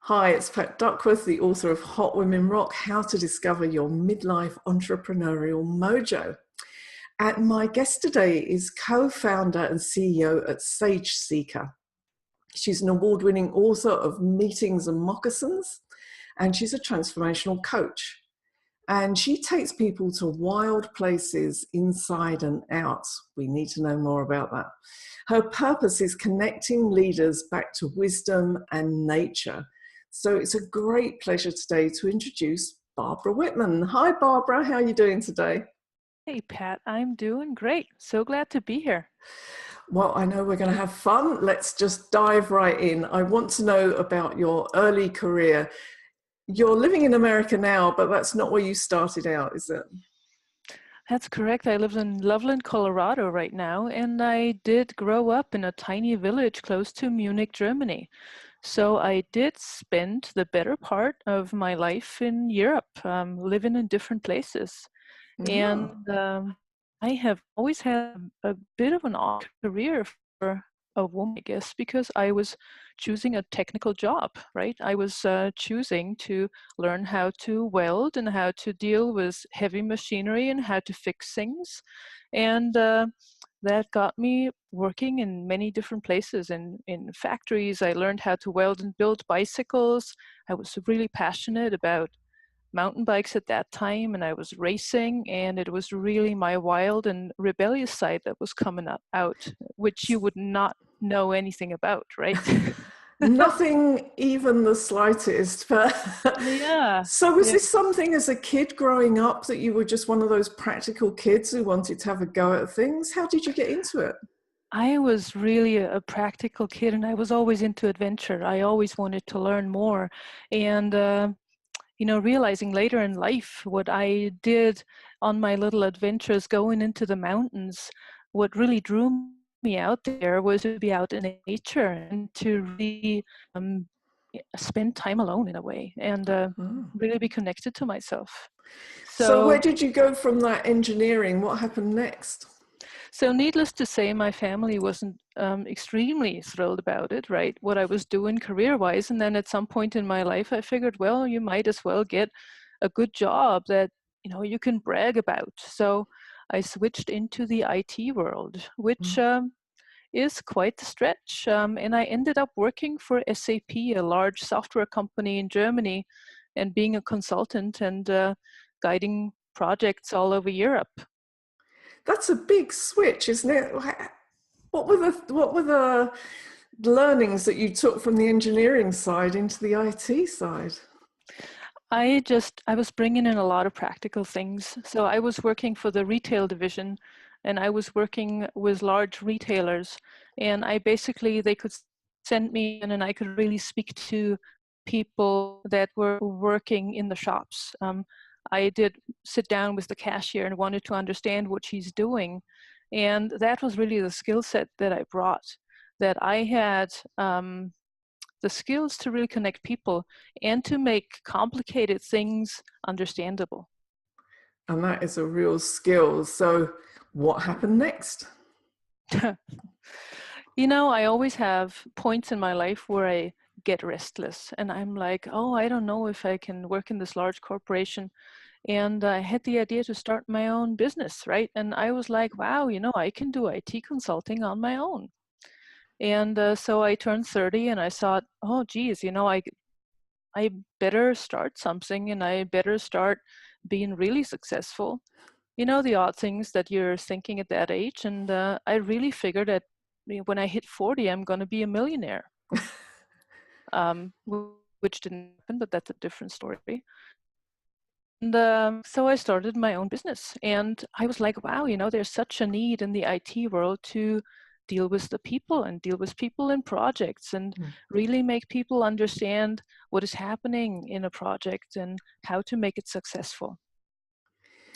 Hi, it's Pat Duckworth, the author of Hot Women Rock, How to Discover Your Midlife Entrepreneurial Mojo. And my guest today is co-founder and CEO at Sage Seeker. She's an award-winning author of Meetings and Moccasins, and she's a transformational coach. And she takes people to wild places inside and out. We need to know more about that. Her purpose is connecting leaders back to wisdom and nature. So it's a great pleasure today to introduce Barbara Wittmann. Hi, Barbara. How are you doing today? Hey, Pat, I'm doing great. So glad to be here. Well, I know we're going to have fun. Let's just dive right in. I want to know about your early career. You're living in America now, but that's not where you started out, is it? That's correct. I live in Loveland, Colorado right now, and I did grow up in a tiny village close to Munich, Germany. So I did spend the better part of my life in Europe, living in different places. And Oh. I have always had a bit of an odd career for a woman, I guess, because I was choosing a technical job, right? I was choosing to learn how to weld and how to deal with heavy machinery and how to fix things. And that got me working in many different places. In factories, I learned how to weld and build bicycles. I was really passionate about mountain bikes at that time, and I was racing, and it was really my wild and rebellious side that was coming out, which you would not know anything about, right? Nothing even the slightest. But Yeah, so was yeah. this something as a kid growing up that you were just one of those practical kids who wanted to have a go at things? How did you get into it? I was really a practical kid, and I was always into adventure. I always wanted to learn more. And realizing later in life what I did on my little adventures going into the mountains, what really drew me out there was to be out in nature and to really um, spend time alone in a way and Oh. really be connected to myself. So where So did you go from that engineering? What happened next? So needless to say, my family wasn't extremely thrilled about it, right? What I was doing career-wise. And then at some point in my life, I figured, well, you might as well get a good job that, you can brag about. So I switched into the IT world, which is quite the stretch. And I ended up working for SAP, a large software company in Germany, and being a consultant and guiding projects all over Europe. That's a big switch, isn't it? What were the learnings that you took from the engineering side into the IT side? I was bringing in a lot of practical things. So I was working for the retail division, and I was working with large retailers, and they could send me in and I could really speak to people that were working in the shops. I did sit down with the cashier and wanted to understand what she's doing. And that was really the skill set that I brought, that I had the skills to really connect people and to make complicated things understandable. And that is a real skill. So what happened next? I always have points in my life where I get restless and I'm like, oh, I don't know if I can work in this large corporation. And I had the idea to start my own business, right? And I was like, wow, I can do IT consulting on my own. And so I turned 30 and I thought, oh, geez, I better start something and I better start being really successful. The odd things that you're thinking at that age. And I really figured that when I hit 40, I'm going to be a millionaire, which didn't happen, but that's a different story. And so I started my own business. And I was like, wow, there's such a need in the IT world to deal with the people and deal with people in projects and really make people understand what is happening in a project and how to make it successful.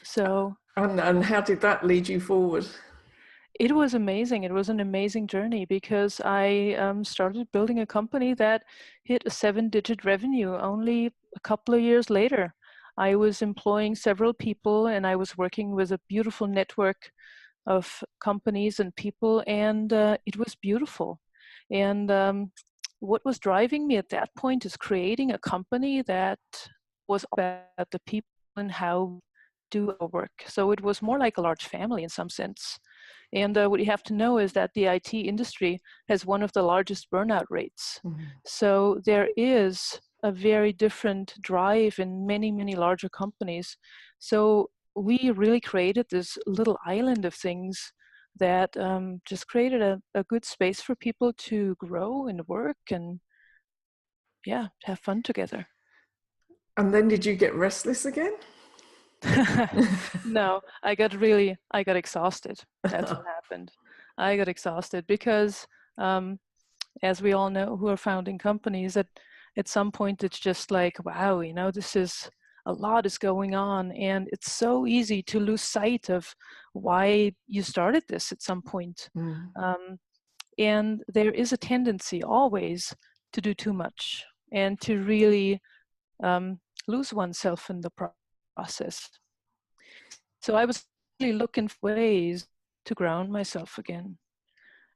So And how did that lead you forward? it was amazing. It was an amazing journey because I started building a company that hit a 7-digit revenue only a couple of years later. I was employing several people and I was working with a beautiful network of companies and people, and it was beautiful. And what was driving me at that point is creating a company that was about the people and how do our work. So it was more like a large family in some sense. And what you have to know is that the IT industry has one of the largest burnout rates. Mm. So there is a very different drive in many, many larger companies. So we really created this little island of things that just created a good space for people to grow and work and, yeah, have fun together. And then did you get restless again? No, I got exhausted. That's what happened. I got exhausted because, as we all know who are founding companies, at some point it's just like, wow, this is a lot is going on, and it's so easy to lose sight of why you started this at some point. Mm. And there is a tendency always to do too much and to really lose oneself in the process. So I was really looking for ways to ground myself again.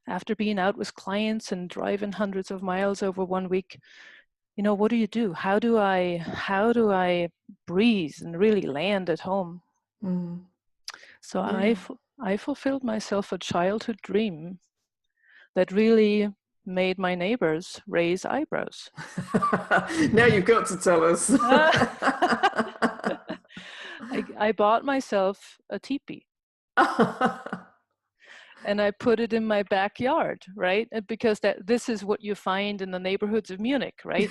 After being out with clients and driving hundreds of miles over 1 week, what do? How do I breathe and really land at home? Mm. So Yeah. I fulfilled myself a childhood dream that really made my neighbors raise eyebrows. Now you've got to tell us. I bought myself a teepee and I put it in my backyard, right? Because this is what you find in the neighborhoods of Munich, right?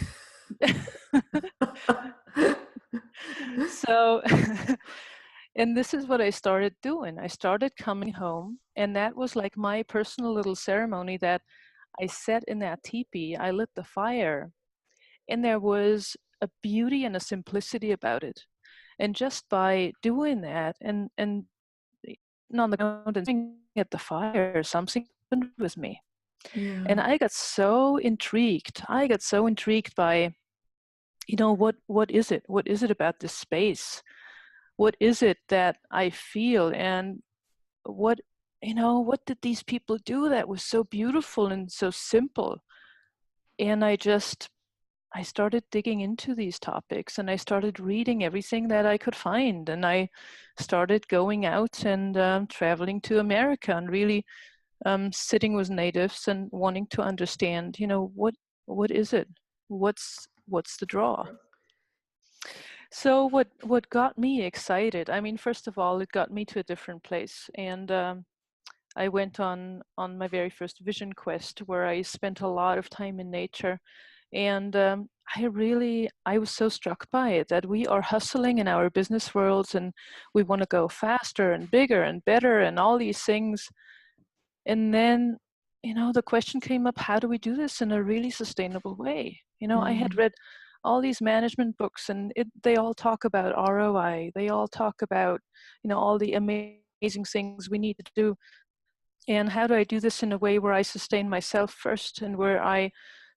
So, and this is what I started doing. I started coming home, and that was like my personal little ceremony that I sat in that teepee, I lit the fire, and there was a beauty and a simplicity about it. And just by doing that and on the ground and staring at the fire, something happened with me. Yeah. And I got so intrigued. I got so intrigued by, what is it? What is it about this space? What is it that I feel? And what did these people do that was so beautiful and so simple? And I started digging into these topics, and I started reading everything that I could find, and I started going out and traveling to America and really sitting with natives and wanting to understand, what is it? What's the draw? So what got me excited? I mean, first of all, it got me to a different place, and I went on my very first vision quest, where I spent a lot of time in nature, and I was so struck by it that we are hustling in our business worlds, and we want to go faster and bigger and better and all these things. And then, the question came up, how do we do this in a really sustainable way? I had Mm. read all these management books, and they all talk about ROI. They all talk about, all the amazing things we need to do. And how do I do this in a way where I sustain myself first, and where I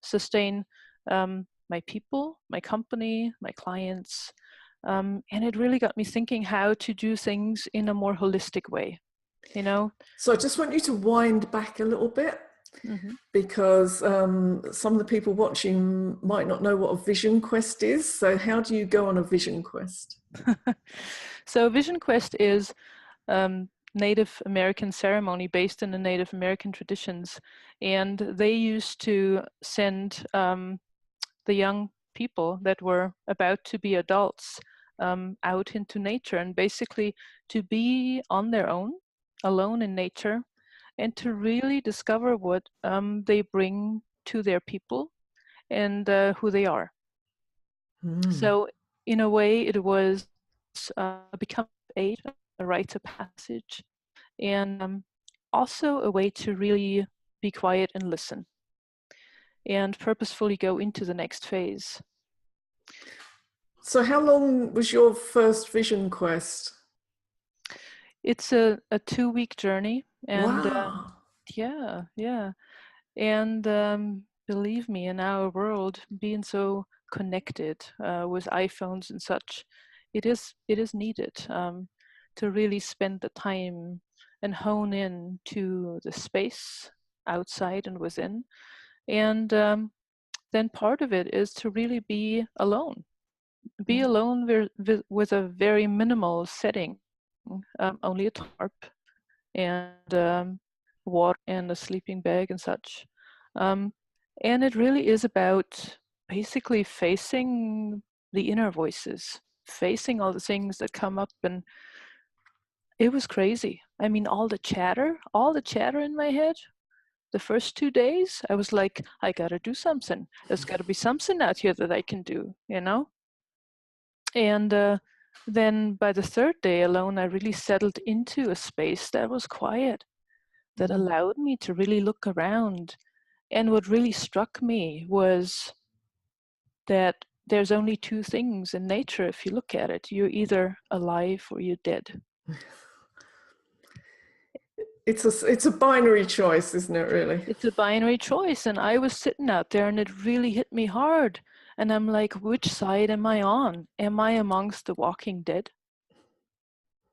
sustain my people, my company, my clients? And it really got me thinking how to do things in a more holistic way, you know? So I just want you to wind back a little bit, Mm-hmm. because some of the people watching might not know what a vision quest is. So how do you go on a vision quest? So Vision Quest is Native American ceremony based in the Native American traditions. And they used to send the young people that were about to be adults out into nature, and basically to be on their own, alone in nature, and to really discover what they bring to their people and who they are. Mm. So in a way, it was become age, a rite of passage, and also a way to really be quiet and listen and purposefully go into the next phase. So how long was your first vision quest? It's a 2-week journey, and Wow. yeah. And believe me, in our world, being so connected with iPhones and such, it is needed to really spend the time and hone in to the space outside and within. And then part of it is to really be alone. Be alone with a very minimal setting, only a tarp and water and a sleeping bag and such. Um, and it really is about basically facing the inner voices, facing all the things that come up. And it was crazy. I mean, all the chatter in my head. The first 2 days, I was like, I gotta do something. There's gotta be something out here that I can do, you know? And then by the third day alone, I really settled into a space that was quiet, that allowed me to really look around. And what really struck me was that there's only two things in nature if you look at it. You're either alive or you're dead. It's a binary choice, isn't it, really? It's a binary choice. And I was sitting out there and it really hit me hard. And I'm like, which side am I on? Am I amongst the walking dead?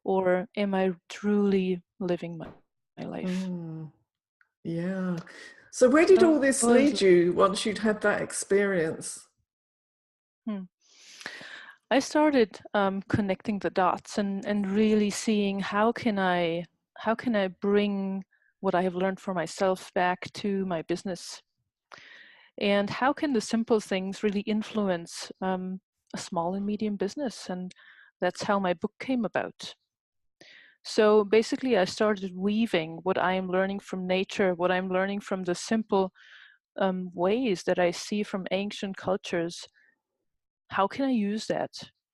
Or am I truly living my life? Yeah. So where did all So this it was, lead you once you'd had that experience? I started connecting the dots and really seeing how can I bring what I have learned for myself back to my business, and how can the simple things really influence a small and medium business. And that's how my book came about. So basically I started weaving what I am learning from nature, what I'm learning from the simple ways that I see from ancient cultures. How can I use that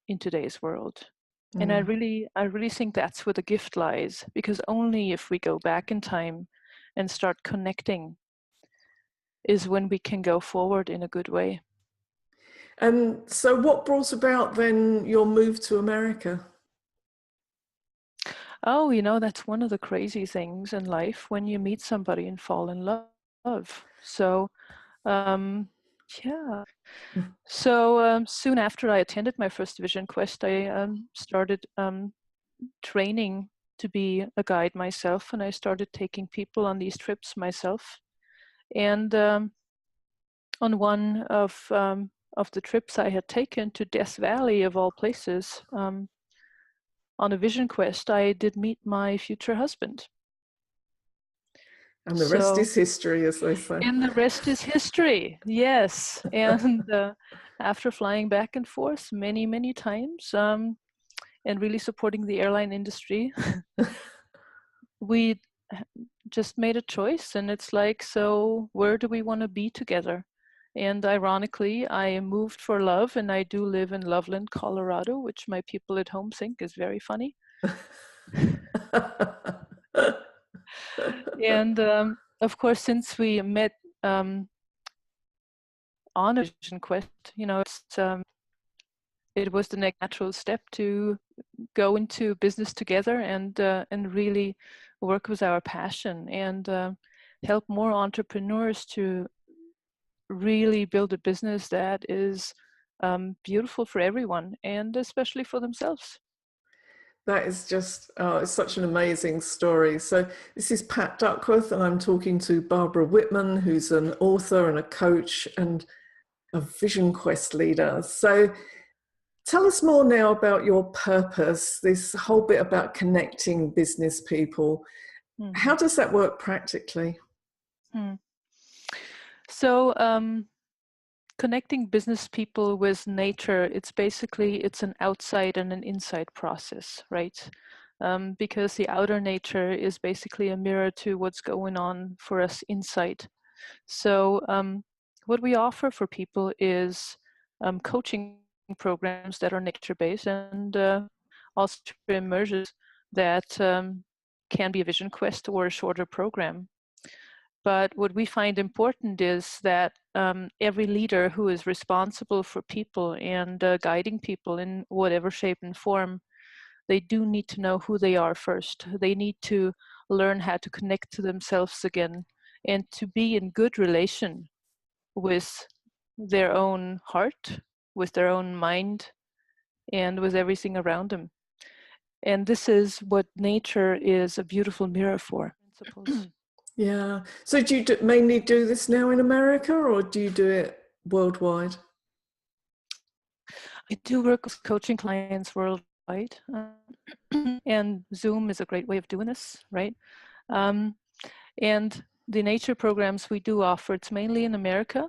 in today's world? And I really think that's where the gift lies, because only if we go back in time and start connecting is when we can go forward in a good way. And so what brought about then your move to America? Oh, that's one of the crazy things in life, when you meet somebody and fall in love. So, yeah. So soon after I attended my first Vision Quest, I started training to be a guide myself, and I started taking people on these trips myself. And on one of the trips I had taken to Death Valley, of all places, on a Vision Quest, I did meet my future husband. And the rest So, is history, as they say. and the rest is history. Yes. And after flying back and forth many, many times, and really supporting the airline industry, we just made a choice, and it's like, so where do we want to be together? And ironically, I moved for love, and I do live in Loveland, Colorado, which my people at home think is very funny. And of course, since we met on a Vision Quest, it was the next natural step to go into business together and really work with our passion and help more entrepreneurs to really build a business that is beautiful for everyone, and especially for themselves. That is just, it's such an amazing story. So this is Pat Duckworth, and I'm talking to Barbara Wittmann, who's an author and a coach and a Vision Quest leader. So tell us more now about your purpose, this whole bit about connecting business people. How does that work practically? So connecting business people with nature, it's an outside and an inside process, right? Because the outer nature is basically a mirror to what's going on for us inside. So what we offer for people is coaching programs that are nature-based, and also immersions that can be a Vision Quest or a shorter program. But what we find important is that every leader who is responsible for people and guiding people in whatever shape and form, they do need to know who they are first. They need to learn how to connect to themselves again and to be in good relation with their own heart, with their own mind, and with everything around them. And this is what nature is a beautiful mirror for. Principles. Yeah. So do you mainly do this now in America, or do you do it worldwide? I do work with coaching clients worldwide, and Zoom is a great way of doing this, right? Um, and the nature programs we do offer, it's mainly in America,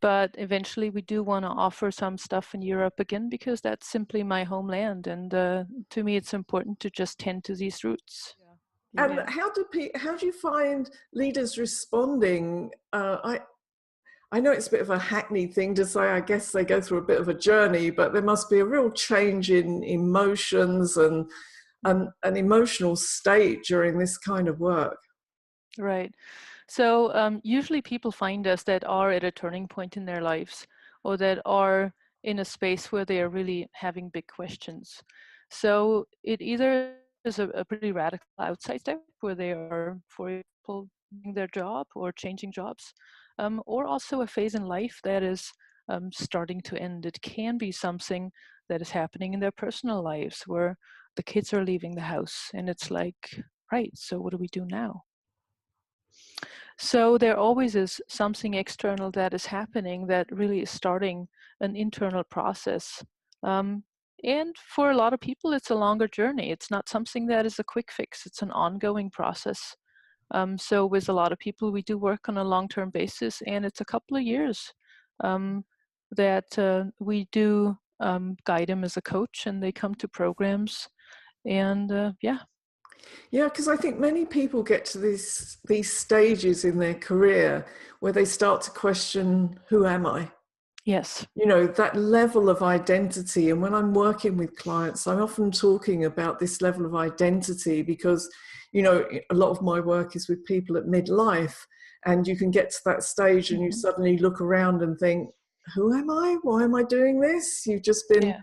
but eventually we do want to offer some stuff in Europe again, because that's simply my homeland. And to me, it's important to just tend to these roots. And Yeah. how do you find leaders responding? I know it's a bit of a hackneyed thing to say, I guess they go through a bit of a journey, but there must be a real change in emotions and an emotional state during this kind of work. Right. So usually people find us that are at a turning point in their lives, or that are in a space where they are really having big questions. So it either is a pretty radical outside step where they are, for example, doing their job or changing jobs, or also a phase in life that is starting to end. It can be something that is happening in their personal lives, where the kids are leaving the house and it's like, right, so what do we do now? So there always is something external that is happening that really is starting an internal process. Um, and for a lot of people, it's a longer journey. It's not something that is a quick fix. It's an ongoing process. So with a lot of people, we do work on a long-term basis, and it's a couple of years that we do guide them as a coach, and they come to programs. And yeah. Yeah, because I think many people get to these stages in their career where they start to question, who am I? Yes. You know, that level of identity. And when I'm working with clients, I'm often talking about this level of identity because, you know, a lot of my work is with people at midlife, and you can get to that stage and you Mm-hmm. suddenly look around and think, who am I? Why am I doing this? You've just been Yeah.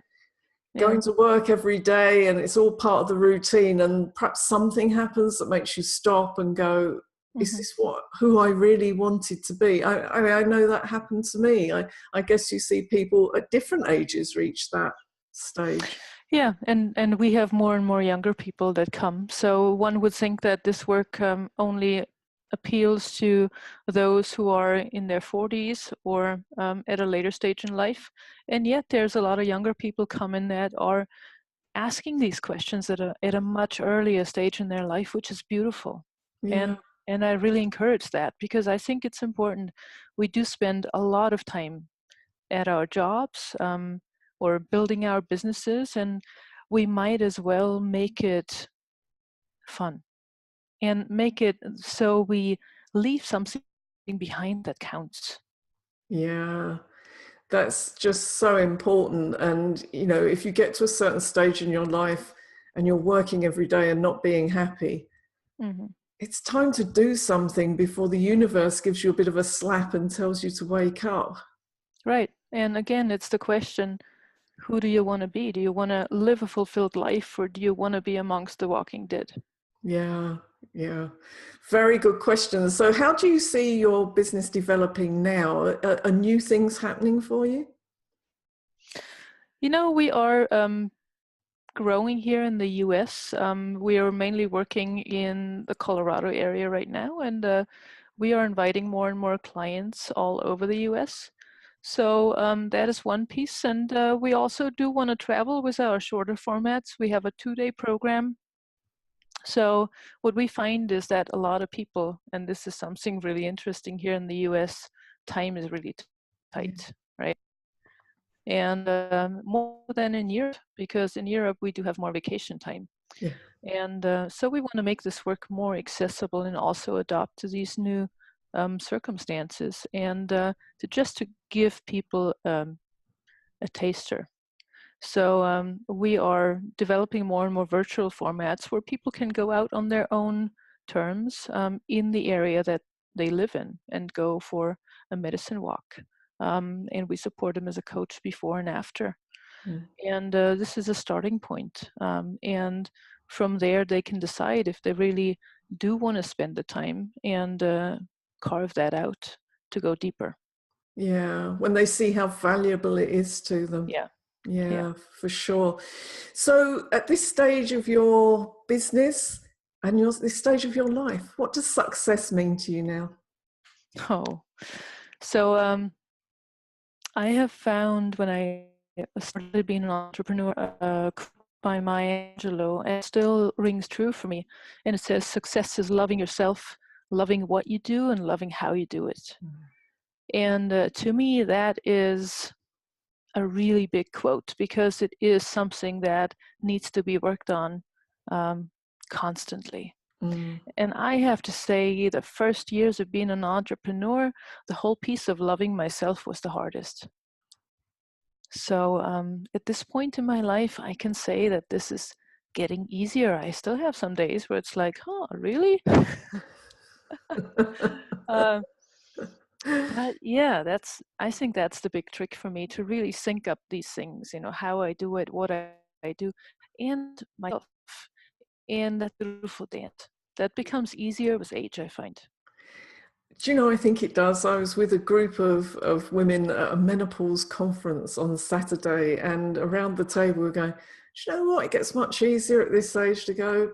Yeah. going to work every day and it's all part of the routine, and perhaps something happens that makes you stop and go, is Mm-hmm. this who I really wanted to be? I know that happened to me. I guess you see people at different ages reach that stage. Yeah, and we have more and more younger people that come. So one would think that this work only appeals to those who are in their 40s or at a later stage in life. And yet there's a lot of younger people coming that are asking these questions at a much earlier stage in their life, which is beautiful. Yeah. And I really encourage that, because I think it's important. We do spend a lot of time at our jobs or building our businesses, and we might as well make it fun and make it so we leave something behind that counts. Yeah, that's just so important. And you know, if you get to a certain stage in your life and you're working every day and not being happy, Hmm. it's time to do something before the universe gives you a bit of a slap and tells you to wake up. Right. And again, it's the question, who do you want to be? Do you want to live a fulfilled life, or do you want to be amongst the walking dead? Yeah, yeah. Very good question. So, how do you see your business developing now? Are new things happening for you? You know, we are growing here in the US. We are mainly working in the Colorado area right now, and we are inviting more and more clients all over the US. So that is one piece. And we also do want to travel with our shorter formats. We have a 2-day program. So what we find is that a lot of people, and this is something really interesting here in the US, time is really Yeah, tight, right? And more than in Europe, because in Europe we do have more vacation time. yeah, And so we want to make this work more accessible and also adapt to these new circumstances, and to give people a taster. So we are developing more and more virtual formats where people can go out on their own terms in the area that they live in and go for a medicine walk. And we support them as a coach before and after. mm, And this is a starting point. And from there, they can decide if they really do want to spend the time and carve that out to go deeper. yeah. When they see how valuable it is to them. Yeah, yeah. Yeah, for sure. So, at this stage of your business and this stage of your life, what does success mean to you now? Oh, so I have found when I started being an entrepreneur, by Maya Angelou, and it still rings true for me. And it says, success is loving yourself, loving what you do, and loving how you do it. And to me, that is a really big quote, because it is something that needs to be worked on constantly. And I have to say, the first years of being an entrepreneur, the whole piece of loving myself was the hardest. So at this point in my life, I can say that this is getting easier. I still have some days where it's like, oh, really? But yeah, I think that's the big trick for me, to really sync up these things, how I do it, what I do, and myself. And that beautiful dance. That becomes easier with age, I find. Do you know, I think it does. I was with a group of women at a menopause conference on Saturday, and around the table we were going, do you know what? It gets much easier at this age to go,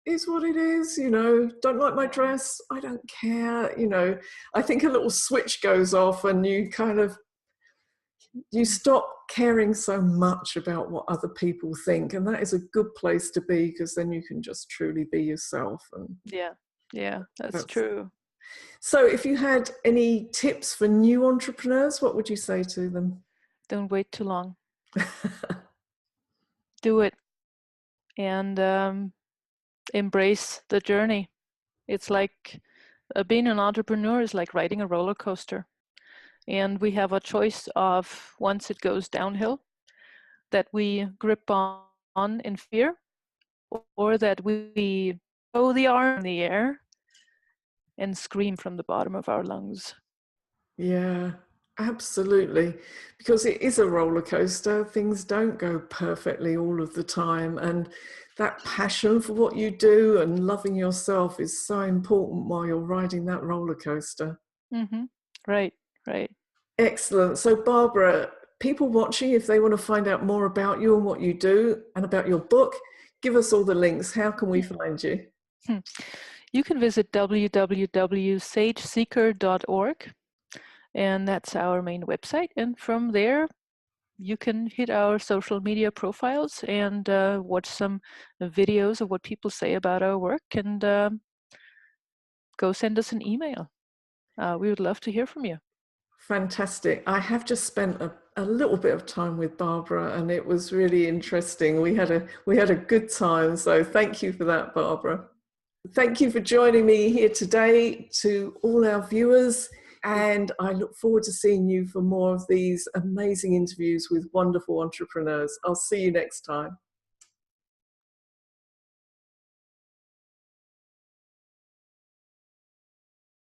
is what it is, don't like my dress, I don't care, I think a little switch goes off and you stop caring so much about what other people think, and that is a good place to be, because then you can just truly be yourself. And yeah, that's true. So if you had any tips for new entrepreneurs, what would you say to them? Don't wait too long. Do it, and embrace the journey. It's like being an entrepreneur is like riding a roller coaster. And we have a choice of, once it goes downhill, that we grip on in fear, or that we throw the arm in the air and scream from the bottom of our lungs. Yeah, absolutely. Because it is a roller coaster. Things don't go perfectly all of the time. And that passion for what you do and loving yourself is so important while you're riding that roller coaster. Mm-hmm. Right. Excellent. So, Barbara, people watching, if they want to find out more about you and what you do and about your book, give us all the links. How can we find you? You can visit www.sageseeker.org, and that's our main website. And from there, you can hit our social media profiles and watch some videos of what people say about our work, and go send us an email. We would love to hear from you. Fantastic. I have just spent a little bit of time with Barbara, and it was really interesting. We had a good time. So thank you for that, Barbara. Thank you for joining me here today, to all our viewers. And I look forward to seeing you for more of these amazing interviews with wonderful entrepreneurs. I'll see you next time.